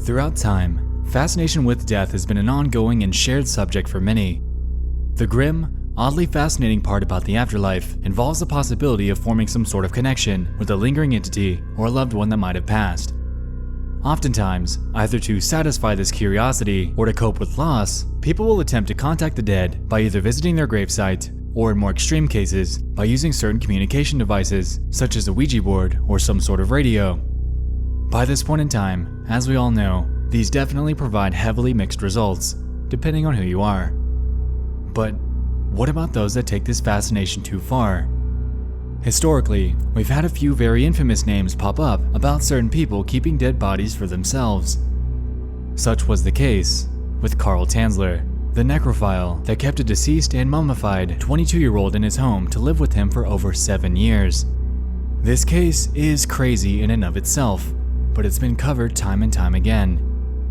Throughout time, fascination with death has been an ongoing and shared subject for many. The grim, oddly fascinating part about the afterlife involves the possibility of forming some sort of connection with a lingering entity or a loved one that might have passed. Oftentimes, either to satisfy this curiosity or to cope with loss, people will attempt to contact the dead by either visiting their gravesite or, in more extreme cases, by using certain communication devices such as a Ouija board or some sort of radio. By this point in time, as we all know, these definitely provide heavily mixed results, depending on who you are. But what about those that take this fascination too far? Historically, we've had a few very infamous names pop up about certain people keeping dead bodies for themselves. Such was the case with Karl Tanzler, the necrophile that kept a deceased and mummified 22-year-old in his home to live with him for over 7 years. This case is crazy in and of itself, but it's been covered time and time again.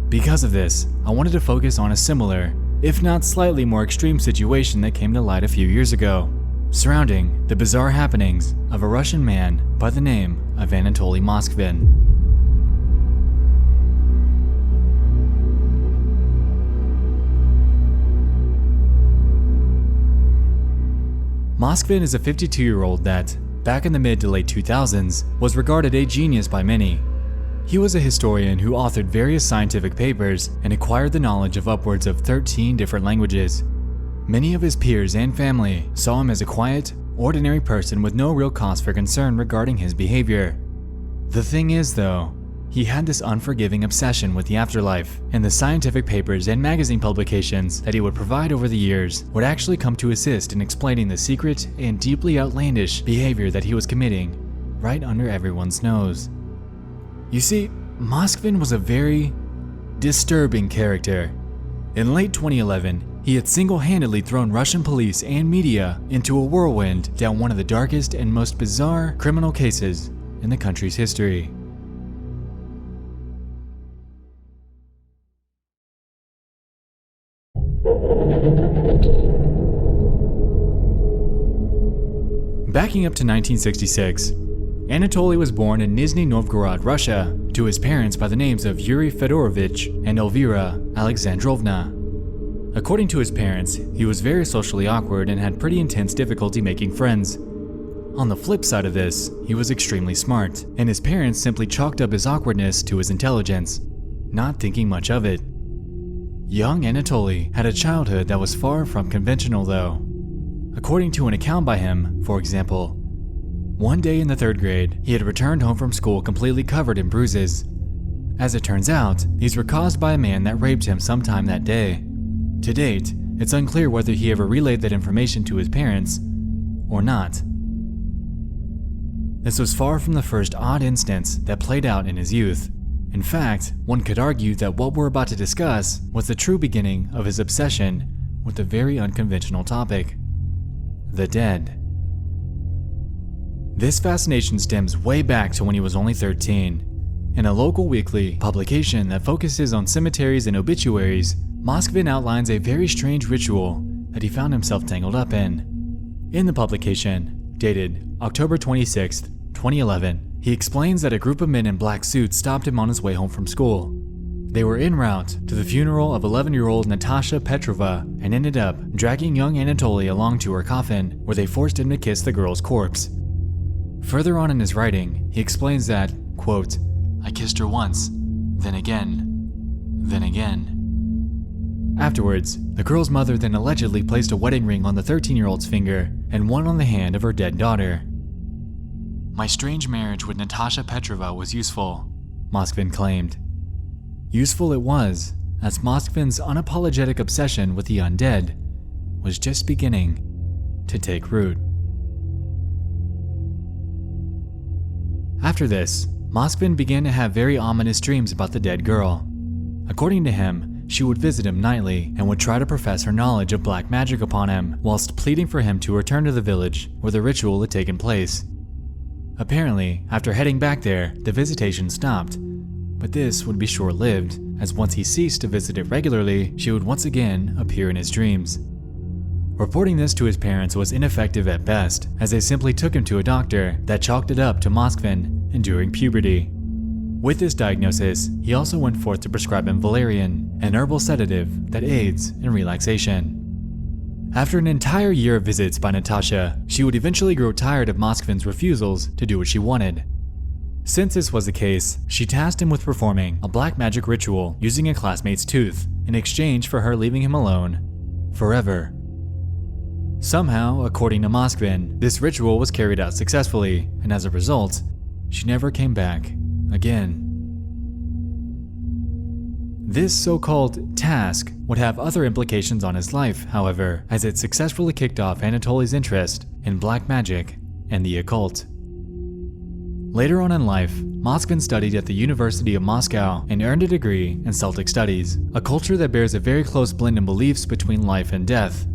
Because of this, I wanted to focus on a similar, if not slightly more extreme situation that came to light a few years ago, surrounding the bizarre happenings of a Russian man by the name of Anatoly Moskvin. Moskvin is a 52-year-old that, back in the mid to late 2000s, was regarded a genius by many. He was a historian who authored various scientific papers and acquired the knowledge of upwards of 13 different languages. Many of his peers and family saw him as a quiet, ordinary person with no real cause for concern regarding his behavior. The thing is, though, he had this unforgiving obsession with the afterlife, and the scientific papers and magazine publications that he would provide over the years would actually come to assist in explaining the secret and deeply outlandish behavior that he was committing right under everyone's nose. You see, Moskvin was a very disturbing character. In late 2011, he had single-handedly thrown Russian police and media into a whirlwind down one of the darkest and most bizarre criminal cases in the country's history. Backing up to 1966, Anatoly was born in Nizhny, Novgorod, Russia, to his parents by the names of Yuri Fedorovich and Elvira Alexandrovna. According to his parents, he was very socially awkward and had pretty intense difficulty making friends. On the flip side of this, he was extremely smart, and his parents simply chalked up his awkwardness to his intelligence, not thinking much of it. Young Anatoly had a childhood that was far from conventional, though. According to an account by him, for example, one day in the 3rd grade, he had returned home from school completely covered in bruises. As it turns out, these were caused by a man that raped him sometime that day. To date, it's unclear whether he ever relayed that information to his parents or not. This was far from the first odd instance that played out in his youth. In fact, one could argue that what we're about to discuss was the true beginning of his obsession with a very unconventional topic: the dead. This fascination stems way back to when he was only 13. In a local weekly publication that focuses on cemeteries and obituaries, Moskvin outlines a very strange ritual that he found himself tangled up in. In the publication, dated October 26, 2011, he explains that a group of men in black suits stopped him on his way home from school. They were en route to the funeral of 11-year-old Natasha Petrova and ended up dragging young Anatoly along to her coffin, where they forced him to kiss the girl's corpse. Further on in his writing, he explains that, quote, "I kissed her once, then again, then again." Afterwards, the girl's mother then allegedly placed a wedding ring on the 13-year-old's finger and one on the hand of her dead daughter. "My strange marriage with Natasha Petrova was useful," Moskvin claimed. Useful it was, as Moskvin's unapologetic obsession with the undead was just beginning to take root. After this, Moskvin began to have very ominous dreams about the dead girl. According to him, she would visit him nightly and would try to profess her knowledge of black magic upon him, whilst pleading for him to return to the village where the ritual had taken place. Apparently, after heading back there, the visitation stopped, but this would be short-lived, as once he ceased to visit it regularly, she would once again appear in his dreams. Reporting this to his parents was ineffective at best, as they simply took him to a doctor that chalked it up to Moskvin enduring puberty. With this diagnosis, he also went forth to prescribe him valerian, an herbal sedative that aids in relaxation. After an entire year of visits by Natasha, she would eventually grow tired of Moskvin's refusals to do what she wanted. Since this was the case, she tasked him with performing a black magic ritual using a classmate's tooth in exchange for her leaving him alone forever. Somehow, according to Moskvin, this ritual was carried out successfully, and as a result, she never came back again. This so-called task would have other implications on his life, however, as it successfully kicked off Anatoly's interest in black magic and the occult. Later on in life, Moskvin studied at the University of Moscow and earned a degree in Celtic Studies, a culture that bears a very close blend in beliefs between life and death.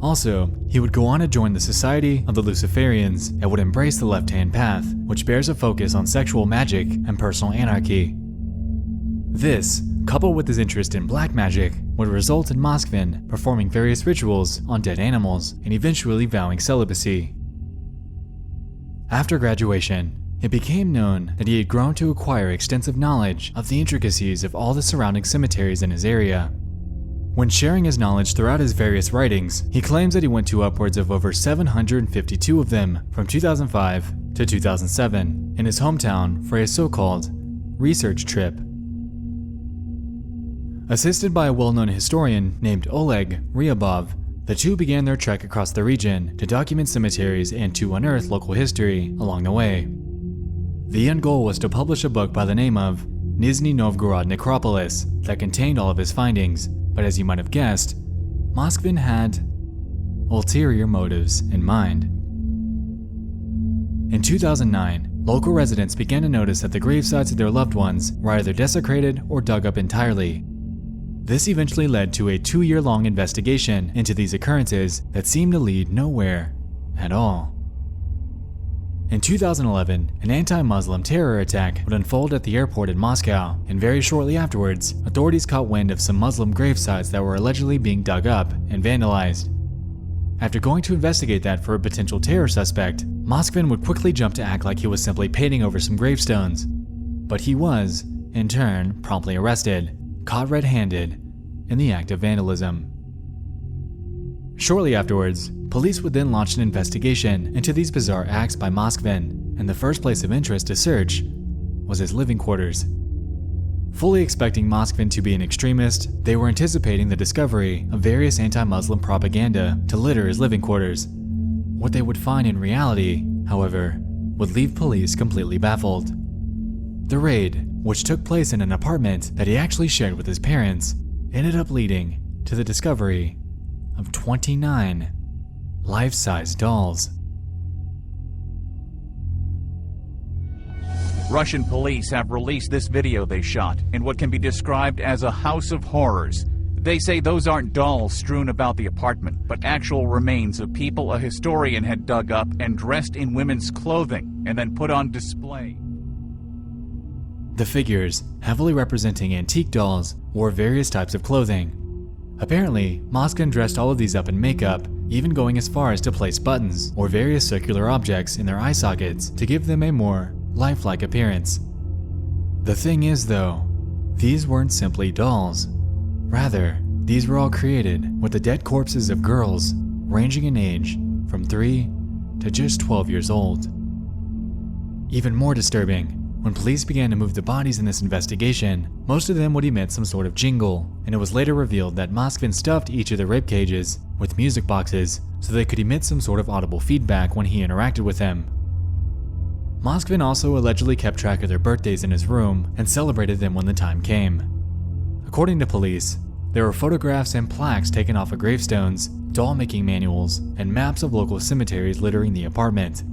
Also, he would go on to join the Society of the Luciferians and would embrace the left-hand path, which bears a focus on sexual magic and personal anarchy. This, coupled with his interest in black magic, would result in Moskvin performing various rituals on dead animals and eventually vowing celibacy. After graduation, it became known that he had grown to acquire extensive knowledge of the intricacies of all the surrounding cemeteries in his area. When sharing his knowledge throughout his various writings, he claims that he went to upwards of over 752 of them from 2005 to 2007 in his hometown for a so-called research trip. Assisted by a well-known historian named Oleg Ryabov, the two began their trek across the region to document cemeteries and to unearth local history along the way. The end goal was to publish a book by the name of Nizhny Novgorod Necropolis that contained all of his findings, but as you might have guessed, Moskvin had ulterior motives in mind. In 2009, local residents began to notice that the gravesites of their loved ones were either desecrated or dug up entirely. This eventually led to a 2-year-long investigation into these occurrences that seemed to lead nowhere at all. In 2011, an anti-Muslim terror attack would unfold at the airport in Moscow, and very shortly afterwards, authorities caught wind of some Muslim gravesites that were allegedly being dug up and vandalized. After going to investigate that for a potential terror suspect, Moskvin would quickly jump to act like he was simply painting over some gravestones. But he was, in turn, promptly arrested, caught red-handed in the act of vandalism. Shortly afterwards, police would then launch an investigation into these bizarre acts by Moskvin, and the first place of interest to search was his living quarters. Fully expecting Moskvin to be an extremist, they were anticipating the discovery of various anti-Muslim propaganda to litter his living quarters. What they would find in reality, however, would leave police completely baffled. The raid, which took place in an apartment that he actually shared with his parents, ended up leading to the discovery of 29 life-size dolls. Russian police have released this video they shot in what can be described as a house of horrors. They say those aren't dolls strewn about the apartment, but actual remains of people a historian had dug up and dressed in women's clothing and then put on display. The figures, heavily representing antique dolls, wore various types of clothing. Apparently, Moskvin dressed all of these up in makeup, even going as far as to place buttons or various circular objects in their eye sockets to give them a more lifelike appearance. The thing is though, these weren't simply dolls. Rather, these were all created with the dead corpses of girls ranging in age from 3 to just 12 years old. Even more disturbing, when police began to move the bodies in this investigation, most of them would emit some sort of jingle, and it was later revealed that Moskvin stuffed each of the rib cages with music boxes so they could emit some sort of audible feedback when he interacted with them. Moskvin also allegedly kept track of their birthdays in his room and celebrated them when the time came. According to police, there were photographs and plaques taken off of gravestones, doll-making manuals, and maps of local cemeteries littering the apartment.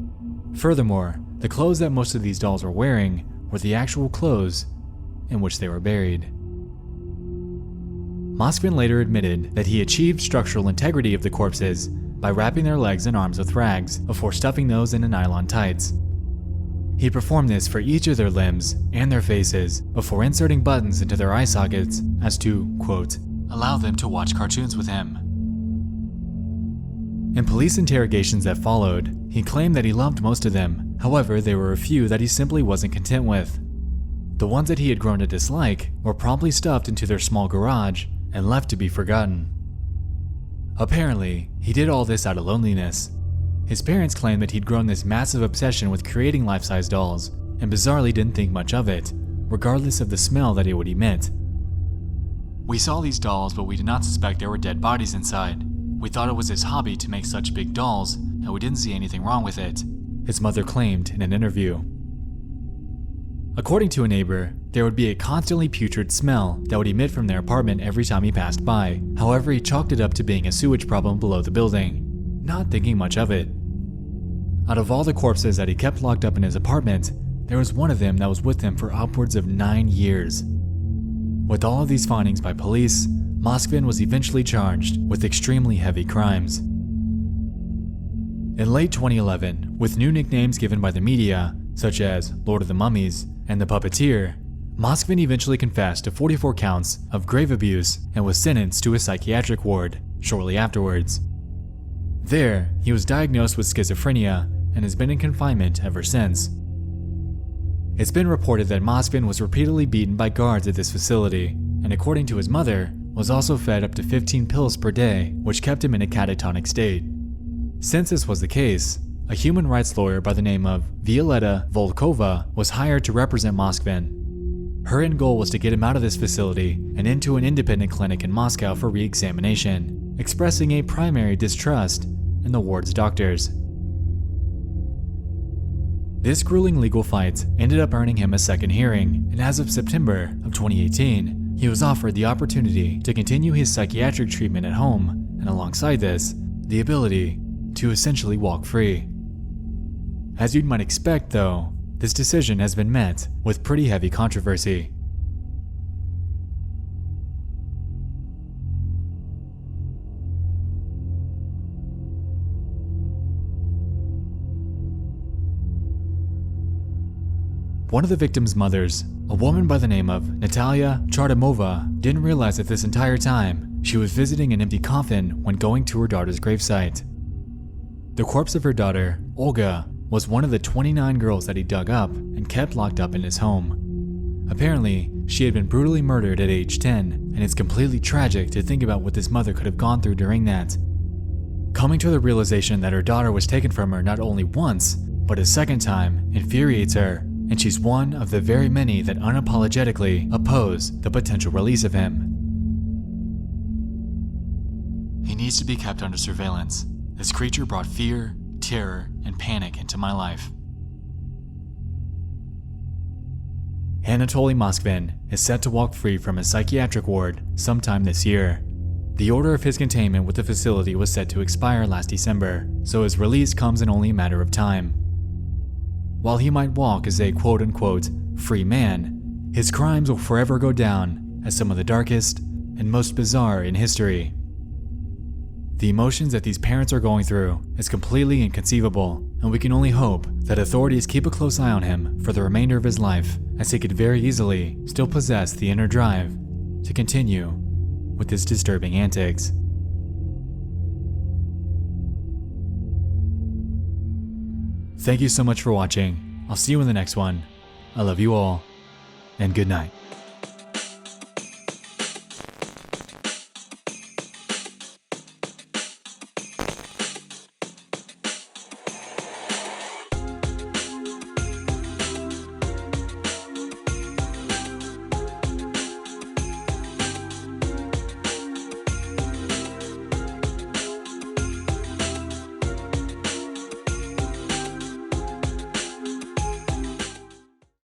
Furthermore, the clothes that most of these dolls were wearing were the actual clothes in which they were buried. Moskvin later admitted that he achieved structural integrity of the corpses by wrapping their legs and arms with rags before stuffing those into nylon tights. He performed this for each of their limbs and their faces before inserting buttons into their eye sockets as to, quote, allow them to watch cartoons with him. In police interrogations that followed, he claimed that he loved most of them. However, there were a few that he simply wasn't content with. The ones that he had grown to dislike were promptly stuffed into their small garage and left to be forgotten. Apparently, he did all this out of loneliness. His parents claimed that he'd grown this massive obsession with creating life-size dolls, and bizarrely didn't think much of it, regardless of the smell that it would emit. "We saw these dolls, but we did not suspect there were dead bodies inside. We thought it was his hobby to make such big dolls, and we didn't see anything wrong with it," his mother claimed in an interview. According to a neighbor, there would be a constantly putrid smell that would emit from their apartment every time he passed by. However, he chalked it up to being a sewage problem below the building, not thinking much of it. Out of all the corpses that he kept locked up in his apartment, there was one of them that was with him for upwards of 9 years. With all of these findings by police, Moskvin was eventually charged with extremely heavy crimes. In late 2011, with new nicknames given by the media, such as Lord of the Mummies and the Puppeteer, Moskvin eventually confessed to 44 counts of grave abuse and was sentenced to a psychiatric ward shortly afterwards. There, he was diagnosed with schizophrenia and has been in confinement ever since. It's been reported that Moskvin was repeatedly beaten by guards at this facility, and according to his mother, was also fed up to 15 pills per day, which kept him in a catatonic state. Since this was the case, a human rights lawyer by the name of Violetta Volkova was hired to represent Moskvin. Her end goal was to get him out of this facility and into an independent clinic in Moscow for re-examination, expressing a primary distrust in the ward's doctors. This grueling legal fight ended up earning him a second hearing, and as of September of 2018, he was offered the opportunity to continue his psychiatric treatment at home, and alongside this, the ability to essentially walk free. As you might expect though, this decision has been met with pretty heavy controversy. One of the victim's mothers, a woman by the name of Natalia Chardomova, didn't realize that this entire time she was visiting an empty coffin when going to her daughter's gravesite. The corpse of her daughter, Olga, was one of the 29 girls that he dug up and kept locked up in his home. Apparently, she had been brutally murdered at age 10, and it's completely tragic to think about what this mother could have gone through during that. Coming to the realization that her daughter was taken from her not only once, but a second time infuriates her, and she's one of the very many that unapologetically oppose the potential release of him. He needs to be kept under surveillance. This creature brought fear, terror, and panic into my life. Anatoly Moskvin is set to walk free from his psychiatric ward sometime this year. The order of his containment with the facility was set to expire last December, so his release comes in only a matter of time. While he might walk as a quote-unquote free man, his crimes will forever go down as some of the darkest and most bizarre in history. The emotions that these parents are going through is completely inconceivable, and we can only hope that authorities keep a close eye on him for the remainder of his life, as he could very easily still possess the inner drive to continue with his disturbing antics. Thank you so much for watching. I'll see you in the next one. I love you all, and good night.